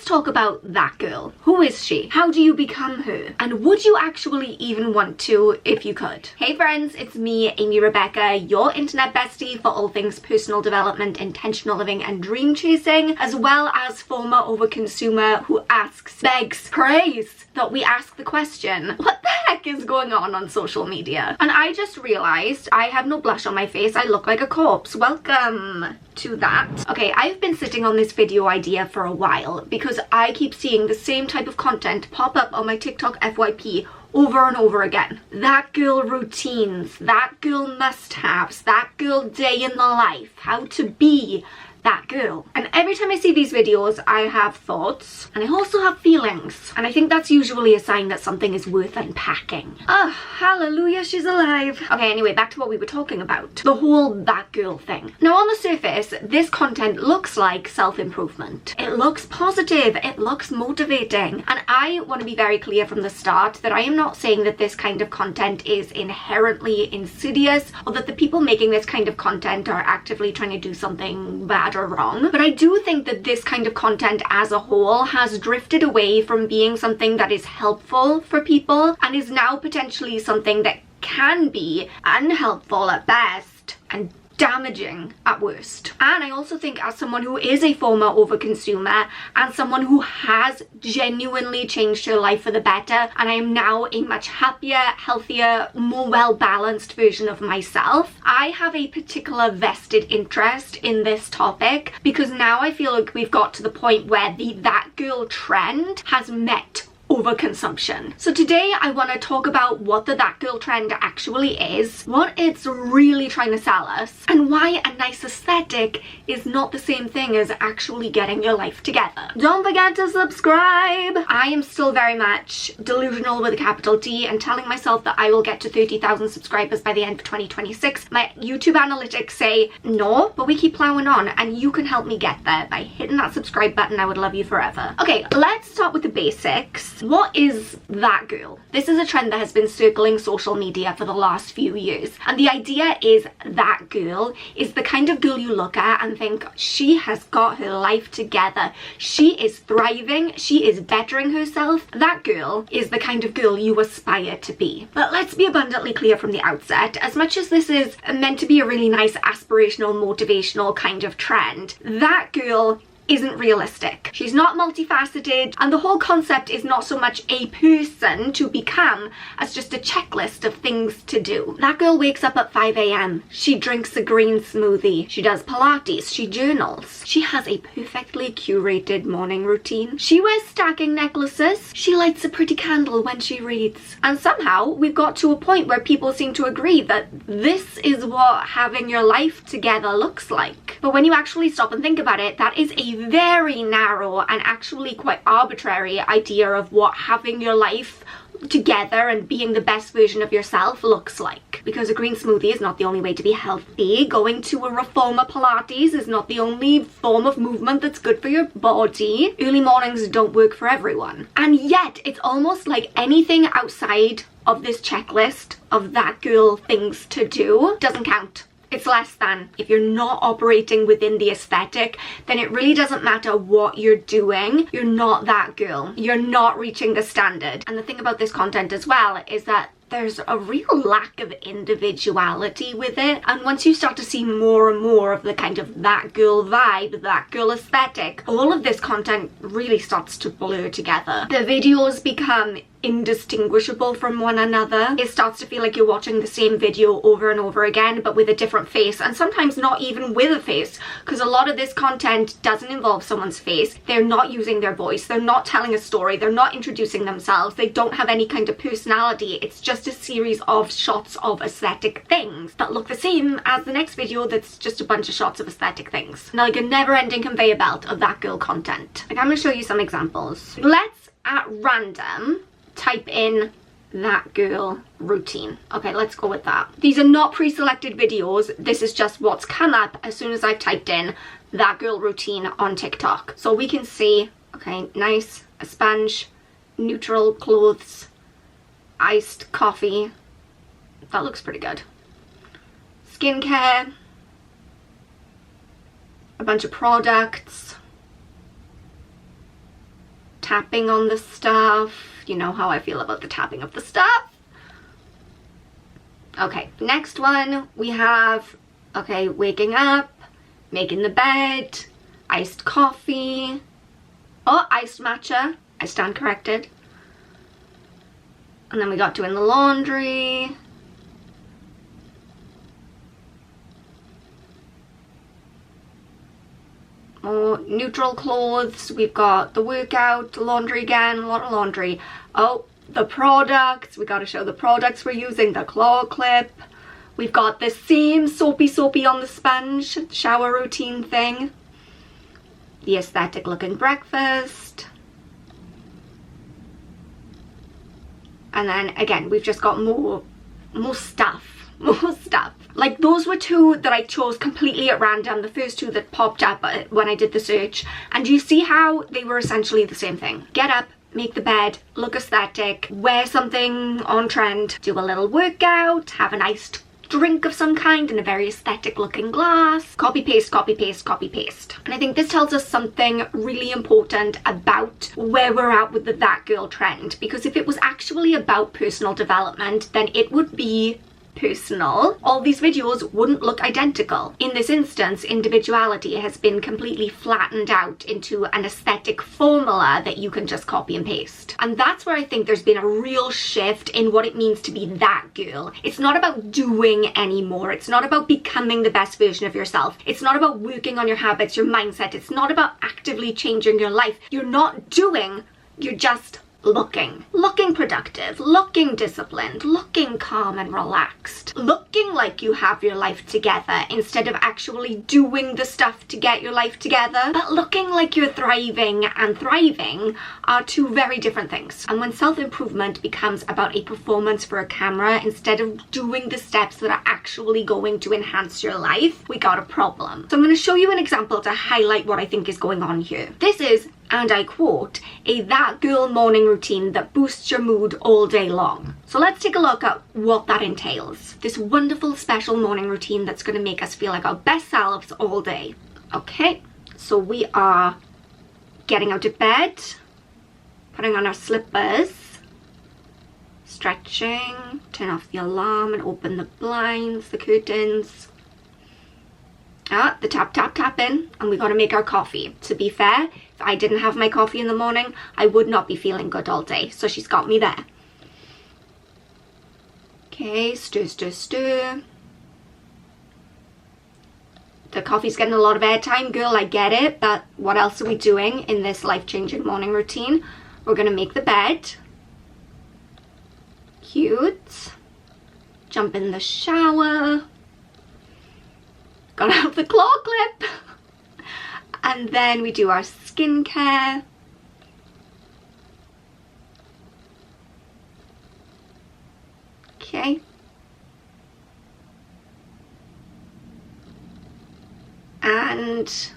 let's talk about that girl. Who is she? How do you become her? And would you actually even want to if you could? Hey friends, it's me, Amy Rebecca, your internet bestie for all things personal development, intentional living and dream chasing, as well as former overconsumer who asks, begs, prays that we ask the question, what the heck is going on social media? And I just realized I have no blush on my face. I look like a corpse. Welcome to that. Okay, I've been sitting on this video idea for a while because I keep seeing the same type of content pop up on my TikTok FYP over and over again. That girl routines, that girl must-haves, that girl day in the life, how to be that girl. And every time I see these videos, I have thoughts and I also have feelings. And I think that's usually a sign that something is worth unpacking. Oh, hallelujah, she's alive. Okay, anyway, back to what we were talking about. The whole that girl thing. Now, on the surface, this content looks like self-improvement. It looks positive, it looks motivating. And I want to be very clear from the start that I am not saying that this kind of content is inherently insidious or that the people making this kind of content are actively trying to do something bad or wrong, but I do think that this kind of content as a whole has drifted away from being something that is helpful for people and is now potentially something that can be unhelpful at best and damaging at worst. And I also think, as someone who is a former overconsumer and someone who has genuinely changed her life for the better, and I am now a much happier, healthier, more well-balanced version of myself, I have a particular vested interest in this topic because now I feel like we've got to the point where the that girl trend has met overconsumption. So today I want to talk about what the that girl trend actually is, what it's really trying to sell us, and why a nice aesthetic is not the same thing as actually getting your life together. Don't forget to subscribe! I am still very much delusional with a capital D and telling myself that I will get to 30,000 subscribers by the end of 2026. My YouTube analytics say no, but we keep plowing on and you can help me get there by hitting that subscribe button. I would love you forever. Okay, let's start with the basics. What is that girl? This is a trend that has been circling social media for the last few years. And the idea is that girl is the kind of girl you look at and think, she has got her life together. She is thriving. She is bettering herself. That girl is the kind of girl you aspire to be. But let's be abundantly clear from the outset, as much as this is meant to be a really nice aspirational, motivational kind of trend, that girl isn't realistic. She's not multifaceted, and the whole concept is not so much a person to become as just a checklist of things to do. That girl wakes up at 5 a.m. She drinks a green smoothie. She does Pilates. She journals. She has a perfectly curated morning routine. She wears stacking necklaces. She lights a pretty candle when she reads. And somehow we've got to a point where people seem to agree that this is what having your life together looks like. But when you actually stop and think about it, that is a very narrow and actually quite arbitrary idea of what having your life together and being the best version of yourself looks like. Because a green smoothie is not the only way to be healthy. Going to a reformer Pilates is not the only form of movement that's good for your body. Early mornings don't work for everyone. And yet it's almost like anything outside of this checklist of that girl things to do doesn't count. It's less than. If you're not operating within the aesthetic, then it really doesn't matter what you're doing. You're not that girl. You're not reaching the standard. And the thing about this content as well is that there's a real lack of individuality with it, and once you start to see more and more of the kind of that girl vibe, that girl aesthetic, all of this content really starts to blur together. The videos become indistinguishable from one another. It starts to feel like you're watching the same video over and over again, but with a different face, and sometimes not even with a face, because a lot of this content doesn't involve someone's face. They're not using their voice. They're not telling a story. They're not introducing themselves. They don't have any kind of personality. It's just a series of shots of aesthetic things that look the same as the next video that's just a bunch of shots of aesthetic things. Now, like a never-ending conveyor belt of that girl content. Like, I'm gonna show you some examples. Let's, at random, type in that girl routine. Okay, let's go with that. These are not pre-selected videos. This is just what's come up as soon as I've typed in that girl routine on TikTok. So we can see, okay, nice, a sponge, neutral clothes, iced coffee. That looks pretty good. Skincare, a bunch of products, tapping on the stuff. You know how I feel about the tapping of the stuff. Okay, next one we have, okay, waking up, making the bed, iced coffee. Oh, iced matcha. I stand corrected. And then we got doing the laundry. More neutral clothes. We've got the workout, laundry again, a lot of laundry. Oh, the products. We got to show the products we're using. The claw clip. We've got the same soapy on the sponge shower routine thing. The aesthetic looking breakfast. And then again, we've just got more stuff. Like those were two that I chose completely at random, the first two that popped up when I did the search. And you see how they were essentially the same thing. Get up, make the bed, look aesthetic, wear something on trend, do a little workout, have a nice drink of some kind in a very aesthetic looking glass. Copy paste, copy paste, copy paste. And I think this tells us something really important about where we're at with the that girl trend, because if it was actually about personal development, then it would be personal. All these videos wouldn't look identical. In this instance, individuality has been completely flattened out into an aesthetic formula that you can just copy and paste. And that's where I think there's been a real shift in what it means to be that girl. It's not about doing anymore. It's not about becoming the best version of yourself. It's not about working on your habits, your mindset. It's not about actively changing your life. You're not doing, you're just looking productive, looking disciplined, looking calm and relaxed, looking like you have your life together instead of actually doing the stuff to get your life together. But looking like you're thriving and thriving are two very different things. And when self-improvement becomes about a performance for a camera instead of doing the steps that are actually going to enhance your life, we got a problem. So I'm going to show you an example to highlight what I think is going on here. This is, and I quote, a that girl morning routine that boosts your mood all day long. So let's take a look at what that entails. This wonderful special morning routine that's going to make us feel like our best selves all day. Okay, so we are getting out of bed, putting on our slippers, stretching, turn off the alarm and open the blinds, the curtains. The tap in, and we got to make our coffee. To be fair, if I didn't have my coffee in the morning, I would not be feeling good all day, so she's got me there. Okay, stir. The coffee's getting a lot of airtime, girl, I get it, but what else are we doing in this life-changing morning routine? We're gonna make the bed. Cute. Jump in the shower. Got out the claw clip. And then we do our skincare. Okay. And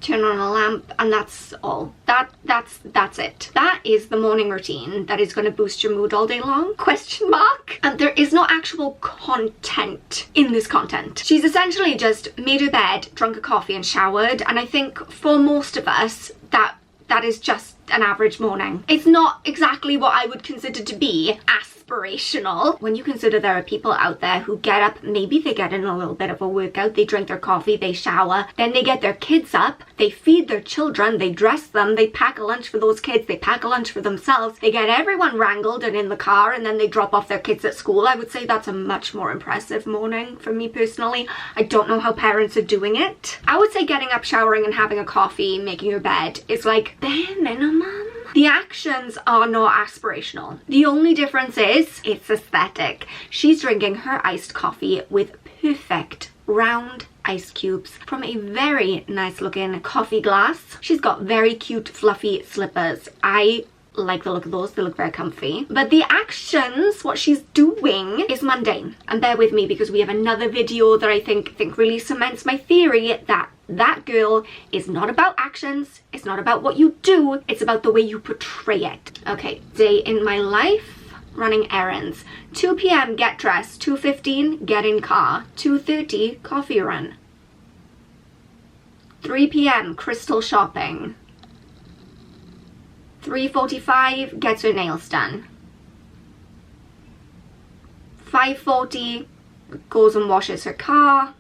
turn on a lamp, and that's all. That's it. That is the morning routine that is going to boost your mood all day long? Question mark. And there is no actual content in this content. She's essentially just made her bed, drunk a coffee and showered, and I think for most of us that is just an average morning. It's not exactly what I would consider to be aspirational. When you consider there are people out there who get up, maybe they get in a little bit of a workout, they drink their coffee, they shower, then they get their kids up, they feed their children, they dress them, they pack a lunch for those kids, they pack a lunch for themselves, they get everyone wrangled and in the car, and then they drop off their kids at school. I would say that's a much more impressive morning for me personally. I don't know how parents are doing it. I would say getting up, showering and having a coffee, making your bed is like bare minimum. The actions are not aspirational. The only difference is it's aesthetic. She's drinking her iced coffee with perfect round ice cubes from a very nice looking coffee glass. She's got very cute fluffy slippers. I like the look of those, they look very comfy. But the actions, what she's doing is mundane. And bear with me because we have another video that I think really cements my theory that girl is not about actions, it's not about what you do, it's about the way you portray it. Okay, day in my life, running errands. 2 p.m. get dressed, 2:15 get in car, 2:30 coffee run. 3 p.m. crystal shopping. 3:45, gets her nails done. 5:40, goes and washes her car.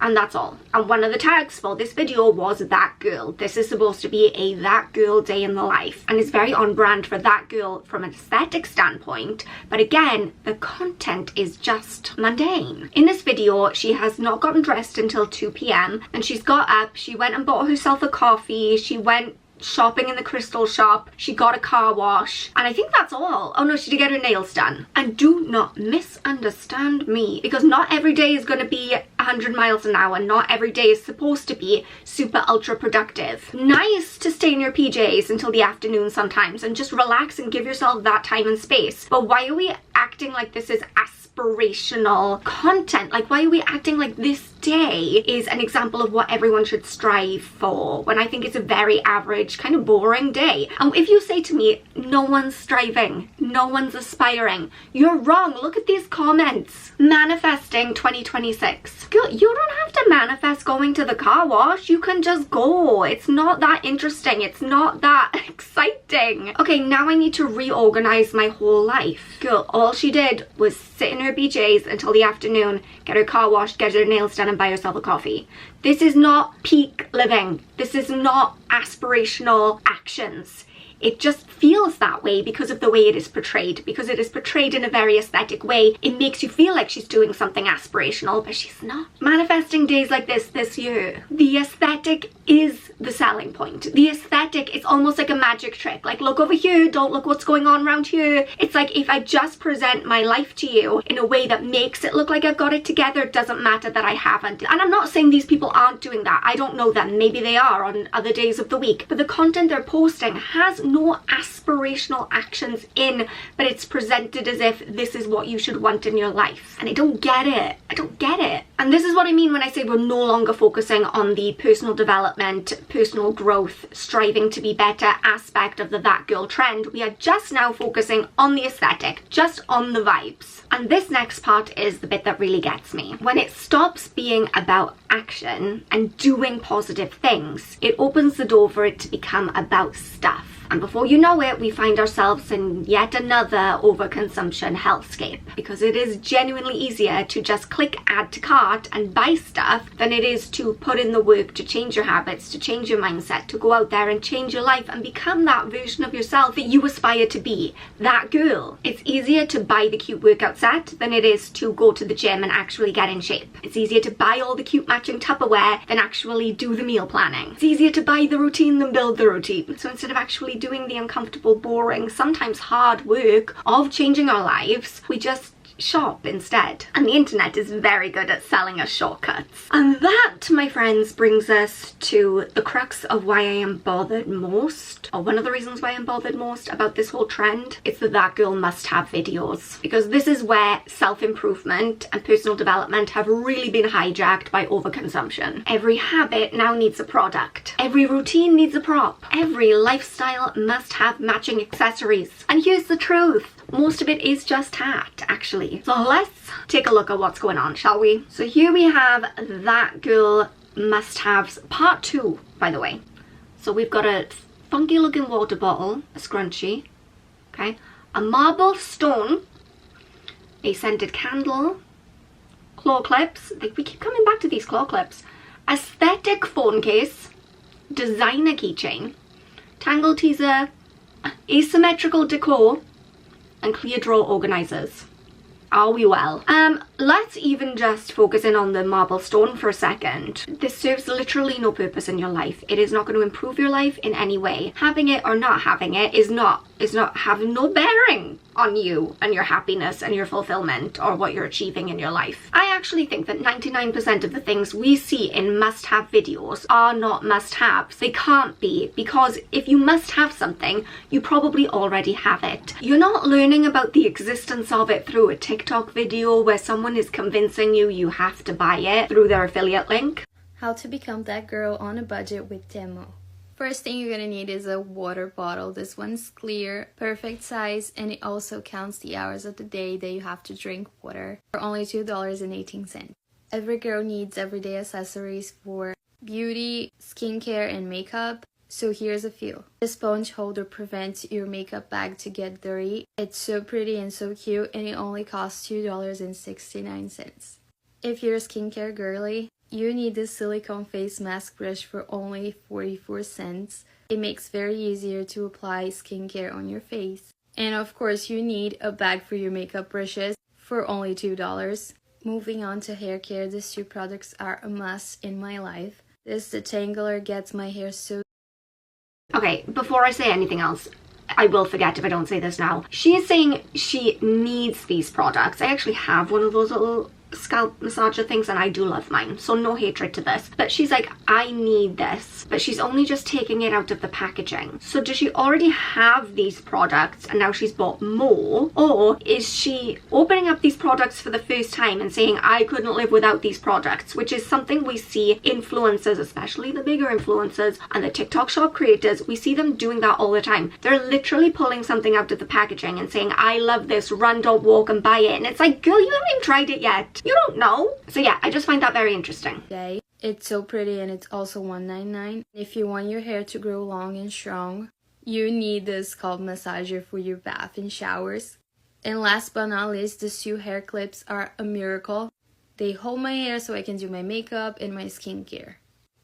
And that's all. And one of the tags for this video was that girl. This is supposed to be a that girl day in the life, and it's very on brand for that girl from an aesthetic standpoint. But again, the content is just mundane. In this video, she has not gotten dressed until 2 p.m. and she's got up, she went and bought herself a coffee, she went shopping in the crystal shop, she got a car wash, and I think that's all. Oh no, she did get her nails done. And do not misunderstand me, because not every day is going to be 100 miles an hour. Not every day is supposed to be super ultra productive. Nice to stay in your PJs until the afternoon sometimes and just relax and give yourself that time and space. But why are we acting like this is aspirational content? Like, why are we acting like this day is an example of what everyone should strive for, when I think it's a very average, kind of boring day? And if you say to me, no one's striving, no one's aspiring, you're wrong. Look at these comments. Manifesting 2026. Girl, you don't have to manifest going to the car wash. You can just go. It's not that interesting. It's not that exciting. Okay, now I need to reorganize my whole life. Girl, all she did was sit in her PJs until the afternoon, get her car washed, get her nails done, and buy herself a coffee. This is not peak living. This is not aspirational actions. It just feels that way because of the way it is portrayed. Because it is portrayed in a very aesthetic way, it makes you feel like she's doing something aspirational, but she's not. Manifesting days like this year, the aesthetic is the selling point. The aesthetic is almost like a magic trick. Like, look over here, don't look what's going on around here. It's like, if I just present my life to you in a way that makes it look like I've got it together, it doesn't matter that I haven't. And I'm not saying these people aren't doing that. I don't know them. Maybe they are on other days of the week. But the content they're posting has no aspirational actions in, but it's presented as if this is what you should want in your life. And I don't get it. I don't get it. And this is what I mean when I say we're no longer focusing on the personal development, personal growth, striving to be better aspect of the that girl trend. We are just now focusing on the aesthetic, just on the vibes. And this next part is the bit that really gets me. When it stops being about action and doing positive things, it opens the door for it to become about stuff. And before you know it, we find ourselves in yet another overconsumption hellscape, because it is genuinely easier to just click add to cart and buy stuff than it is to put in the work to change your habits, to change your mindset, to go out there and change your life and become that version of yourself that you aspire to be, that girl. It's easier to buy the cute workout set than it is to go to the gym and actually get in shape. It's easier to buy all the cute matching Tupperware than actually do the meal planning. It's easier to buy the routine than build the routine. So instead of actually doing the uncomfortable, boring, sometimes hard work of changing our lives, we just shop instead. And the internet is very good at selling us shortcuts. And that, my friends, brings us to the crux of why I am bothered most, or one of the reasons why I'm bothered most about this whole trend. It's the that girl must have videos, because this is where self-improvement and personal development have really been hijacked by overconsumption. Every habit now needs a product. Every routine needs a prop. Every lifestyle must have matching accessories. And here's the truth. Most of it is just hat, actually. So let's take a look at what's going on, shall we? So here we have that girl must-haves part 2, by the way. So we've got a funky looking water bottle, a scrunchie, okay, a marble stone, a scented candle, claw clips, like we keep coming back to these claw clips, aesthetic phone case, designer keychain, tangle teaser, asymmetrical decor, and clear drawer organizers. Are we well? Let's even just focus in on the marble stone for a second. This serves literally no purpose in your life. It is not going to improve your life in any way. Having it or not having it is not having no bearing on you and your happiness and your fulfillment or what you're achieving in your life. I actually think that 99% of the things we see in must-have videos are not must-haves. They can't be, because if you must have something, you probably already have it. You're not learning about the existence of it through a TikTok video where someone is convincing you you have to buy it through their affiliate link. How to become that girl on a budget with Temu. First thing you're gonna need is a water bottle. This one's clear, perfect size, and it also counts the hours of the day that you have to drink water for only $2.18. Every girl needs everyday accessories for beauty, skincare, and makeup. So here's a few. The sponge holder prevents your makeup bag to get dirty. It's so pretty and so cute, and it only costs $2.69. If you're a skincare girly, you need this silicone face mask brush for only 44 cents. It makes very easier to apply skincare on your face. And of course, you need a bag for your makeup brushes for only $2. Moving on to hair care, these two products are a must in my life. This detangler gets my hair so... Okay, before I say anything else, I will forget if I don't say this now. She is saying she needs these products. I actually have one of those little scalp massager things and I do love mine, so no hatred to this, but she's like, I need this, but she's only just taking it out of the packaging. So does she already have these products and now she's bought more, or is she opening up these products for the first time and saying I couldn't live without these products, which is something we see influencers, especially the bigger influencers and the TikTok shop creators, we see them doing that all the time. They're literally pulling something out of the packaging and saying I love this, run, don't walk, and buy it, and it's like, girl, you haven't even tried it yet. You don't know. So yeah, I just find that very interesting. It's so pretty, and it's also $1.99. If you want your hair to grow long and strong, you need this scalp massager for your bath and showers. And last but not least, these two hair clips are a miracle. They hold my hair so I can do my makeup and my skincare.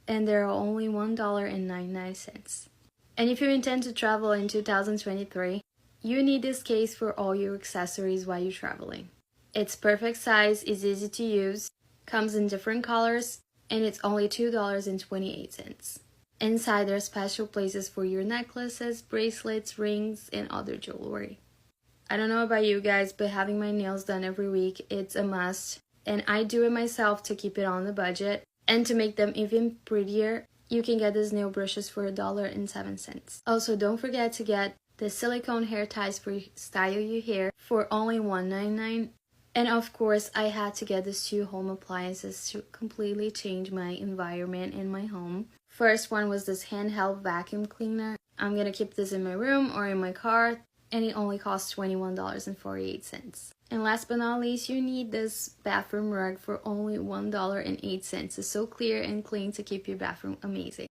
And they're only $1.99. And if you intend to travel in 2023, you need this case for all your accessories while you're traveling. It's perfect size, is easy to use, comes in different colors, and it's only $2.28. Inside there are special places for your necklaces, bracelets, rings, and other jewelry. I don't know about you guys, but having my nails done every week, it's a must. And I do it myself to keep it on the budget. And to make them even prettier, you can get these nail brushes for $1.07. Also, don't forget to get the silicone hair ties for style your hair for only $1.99. And of course, I had to get these two home appliances to completely change my environment in my home. First one was this handheld vacuum cleaner. I'm gonna keep this in my room or in my car, and it only costs $21.48. And last but not least, you need this bathroom rug for only $1.08. It's so clear and clean to keep your bathroom amazing.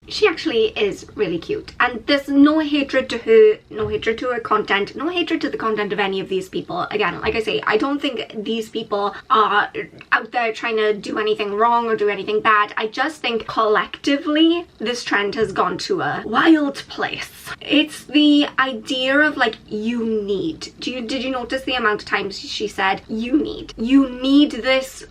She actually is really cute, and there's no hatred to her, no hatred to her content, no hatred to the content of any of these people. Again, like I say, I don't think these people are out there trying to do anything wrong or do anything bad. I just think collectively this trend has gone to a wild place. It's the idea of like, you need. Did you notice the amount of times she said you need this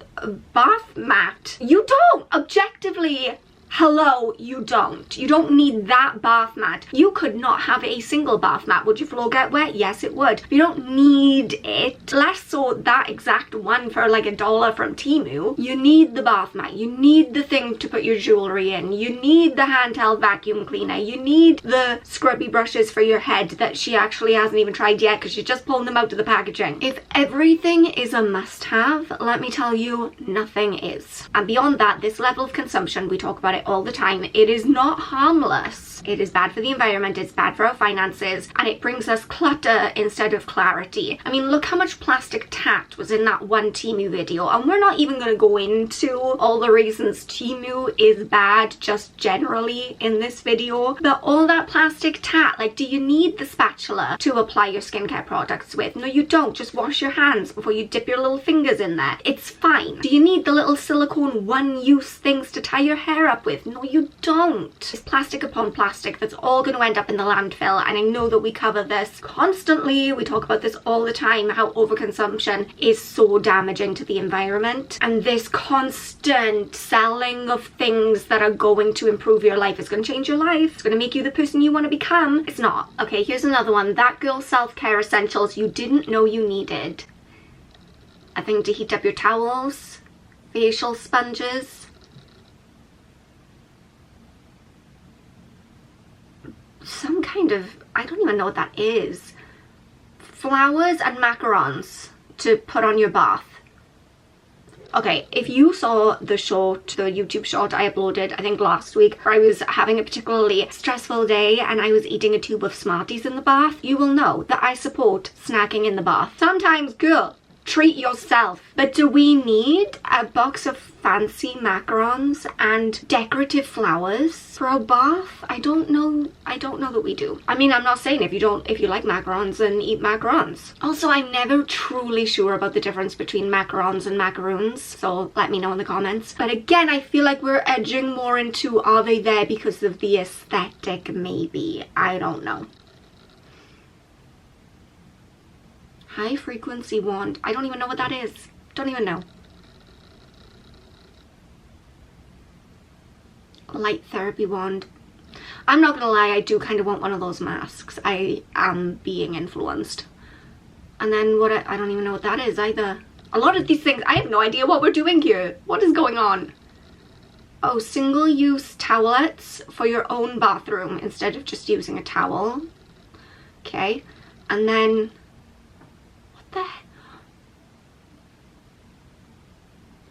bath mat? You don't. Objectively, hello, you don't. You don't need that bath mat. You could not have a single bath mat. Would your floor get wet? Yes, it would. You don't need it. Less so that exact one for like $1 from Temu. You need the bath mat. You need the thing to put your jewelry in. You need the handheld vacuum cleaner. You need the scrubby brushes for your head that she actually hasn't even tried yet because she's just pulling them out of the packaging. If everything is a must-have, let me tell you, nothing is. And beyond that, this level of consumption, we talk about it all the time, it is not harmless. It is bad for the environment, it's bad for our finances, and it brings us clutter instead of clarity. I mean, look how much plastic tat was in that one Temu video, and we're not even going to go into all the reasons Temu is bad just generally in this video, but all that plastic tat, like, do you need the spatula to apply your skincare products with? No, you don't. Just wash your hands before you dip your little fingers in there. It's fine. Do you need the little silicone one-use things to tie your hair up with? No, you don't. It's plastic upon plastic that's all going to end up in the landfill, and I know that we cover this constantly. We talk about this all the time, how overconsumption is so damaging to the environment, and this constant selling of things that are going to improve your life is going to change your life. It's going to make you the person you want to become. It's not. Okay, here's another one. That Girl Self-Care Essentials you didn't know you needed. A thing to heat up your towels, facial sponges, some kind of, I don't even know what that is, flowers and macarons to put on your bath. Okay, if you saw the YouTube short I uploaded, I think last week, where I was having a particularly stressful day and I was eating a tube of Smarties in the bath, you will know that I support snacking in the bath. Sometimes, girl, treat yourself. But do we need a box of fancy macarons and decorative flowers for a bath? I don't know that we do. I mean, I'm not saying if you like macarons, then eat macarons. Also, I'm never truly sure about the difference between macarons and macaroons, so let me know in the comments. But again, I feel like we're edging more into, are they there because of the aesthetic? Maybe. I don't know. High frequency wand. I don't even know what that is. Don't even know. Light therapy wand. I'm not gonna lie, I do kind of want one of those masks. I am being influenced. And then what, I don't even know what that is either. A lot of these things, I have no idea what we're doing here. What is going on? Oh, single-use towelettes for your own bathroom instead of just using a towel. Okay. And then, what the heck?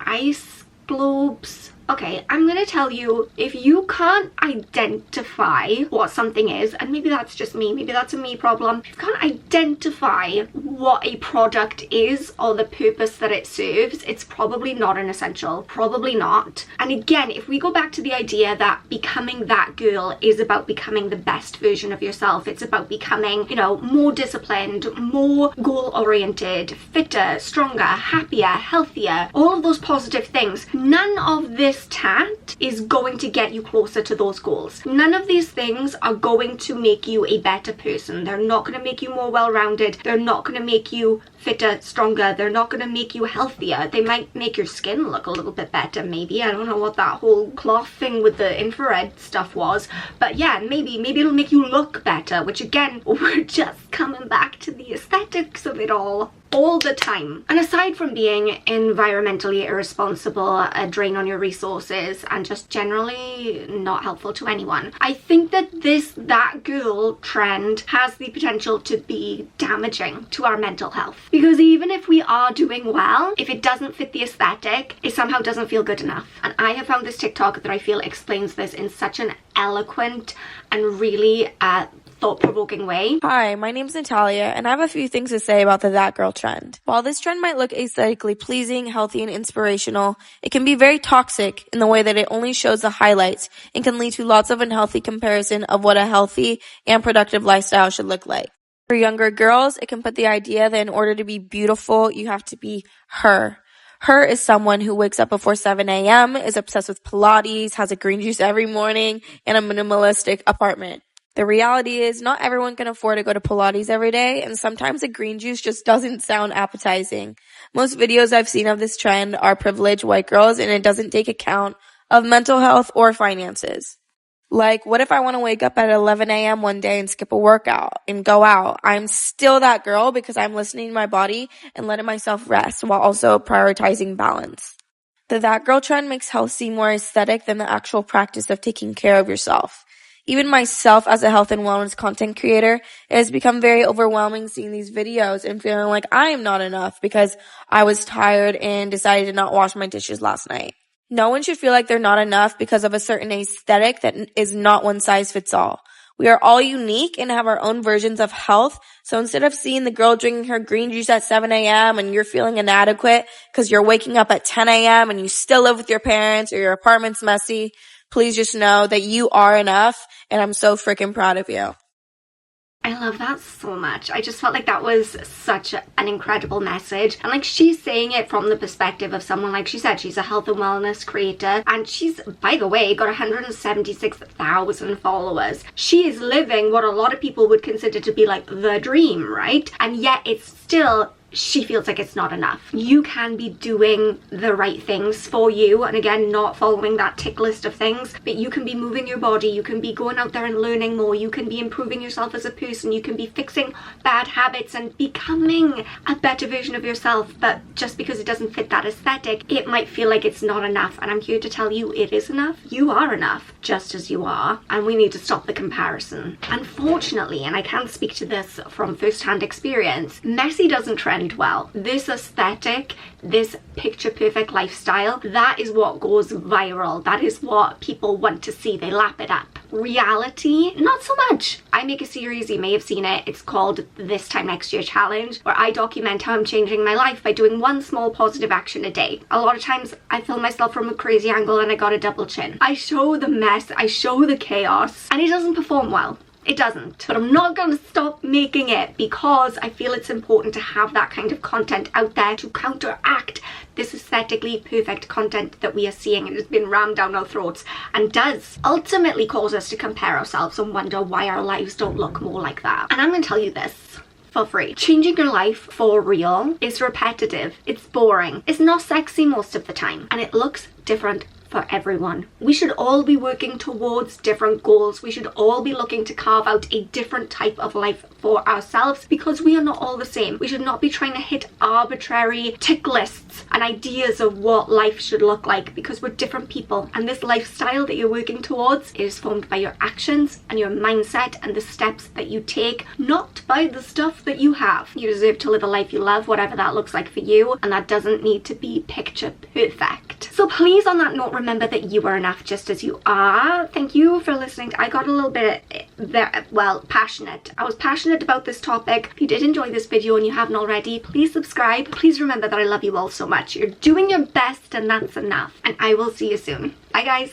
Ice globes. Okay, I'm gonna tell you, if you can't identify what something is, and maybe that's just me, maybe that's a me problem, if you can't identify what a product is or the purpose that it serves, it's probably not an essential, probably not. And again, if we go back to the idea that becoming that girl is about becoming the best version of yourself, it's about becoming, you know, more disciplined, more goal-oriented, fitter, stronger, happier, healthier, all of those positive things, none of this tat is going to get you closer to those goals. None of these things are going to make you a better person. They're not going to make you more well-rounded. They're not going to make you fitter, stronger. They're not going to make you healthier. They might make your skin look a little bit better, maybe. I don't know what that whole cloth thing with the infrared stuff was, but yeah, maybe it'll make you look better, which again, we're just coming back to the aesthetics of it all the time. And aside from being environmentally irresponsible, a drain on your resources, and just generally not helpful to anyone, I think that that girl trend has the potential to be damaging to our mental health. Because even if we are doing well, if it doesn't fit the aesthetic, it somehow doesn't feel good enough. And I have found this TikTok that I feel explains this in such an eloquent and really thought-provoking way. Hi, my name's Natalia, and I have a few things to say about the that girl trend. While this trend might look aesthetically pleasing, healthy, and inspirational, it can be very toxic in the way that it only shows the highlights and can lead to lots of unhealthy comparison of what a healthy and productive lifestyle should look like. For younger girls, it can put the idea that in order to be beautiful, you have to be her. Her is someone who wakes up before 7 a.m., is obsessed with Pilates, has a green juice every morning, and a minimalistic apartment. The reality is not everyone can afford to go to Pilates every day, and sometimes a green juice just doesn't sound appetizing. Most videos I've seen of this trend are privileged white girls, and it doesn't take account of mental health or finances. Like, what if I want to wake up at 11 a.m. one day and skip a workout and go out? I'm still that girl because I'm listening to my body and letting myself rest while also prioritizing balance. The that girl trend makes health seem more aesthetic than the actual practice of taking care of yourself. Even myself as a health and wellness content creator, it has become very overwhelming seeing these videos and feeling like I am not enough because I was tired and decided to not wash my dishes last night. No one should feel like they're not enough because of a certain aesthetic that is not one size fits all. We are all unique and have our own versions of health, so instead of seeing the girl drinking her green juice at 7 a.m. and you're feeling inadequate because you're waking up at 10 a.m. and you still live with your parents or your apartment's messy, please just know that you are enough, and I'm so freaking proud of you. I love that so much. I just felt like that was such an incredible message. And like, she's saying it from the perspective of someone, like she said, she's a health and wellness creator. And she's, by the way, got 176,000 followers. She is living what a lot of people would consider to be like the dream, right? And yet it's still, she feels like it's not enough. You can be doing the right things for you, and again, not following that tick list of things, but you can be moving your body, you can be going out there and learning more, you can be improving yourself as a person, you can be fixing bad habits and becoming a better version of yourself. But just because it doesn't fit that aesthetic, it might feel like it's not enough, and I'm here to tell you it is enough. You are enough just as you are, and we need to stop the comparison. Unfortunately, and I can speak to this from first-hand experience, messy doesn't trend well. This aesthetic, this picture perfect lifestyle, that is what goes viral. That is what people want to see. They lap it up. Reality, not so much. I make a series, you may have seen it, it's called This Time Next Year Challenge, where I document how I'm changing my life by doing one small positive action a day. A lot of times I film myself from a crazy angle and I got a double chin. I show the mess, I show the chaos, and it doesn't perform well. It doesn't. But I'm not going to stop making it because I feel it's important to have that kind of content out there to counteract this aesthetically perfect content that we are seeing and has been rammed down our throats and does ultimately cause us to compare ourselves and wonder why our lives don't look more like that. And I'm going to tell you this for free. Changing your life for real is repetitive, it's boring, it's not sexy most of the time, and it looks different for everyone. We should all be working towards different goals. We should all be looking to carve out a different type of life for ourselves because we are not all the same. We should not be trying to hit arbitrary tick lists and ideas of what life should look like because we're different people, and this lifestyle that you're working towards is formed by your actions and your mindset and the steps that you take, not by the stuff that you have. You deserve to live a life you love, whatever that looks like for you, and that doesn't need to be picture perfect. So please, on that note, remember that you are enough just as you are. Thank you for listening. I got a little bit passionate. I was passionate about this topic. If you did enjoy this video and you haven't already, please subscribe. Please remember that I love you all so much. You're doing your best and that's enough. And I will see you soon. Bye guys.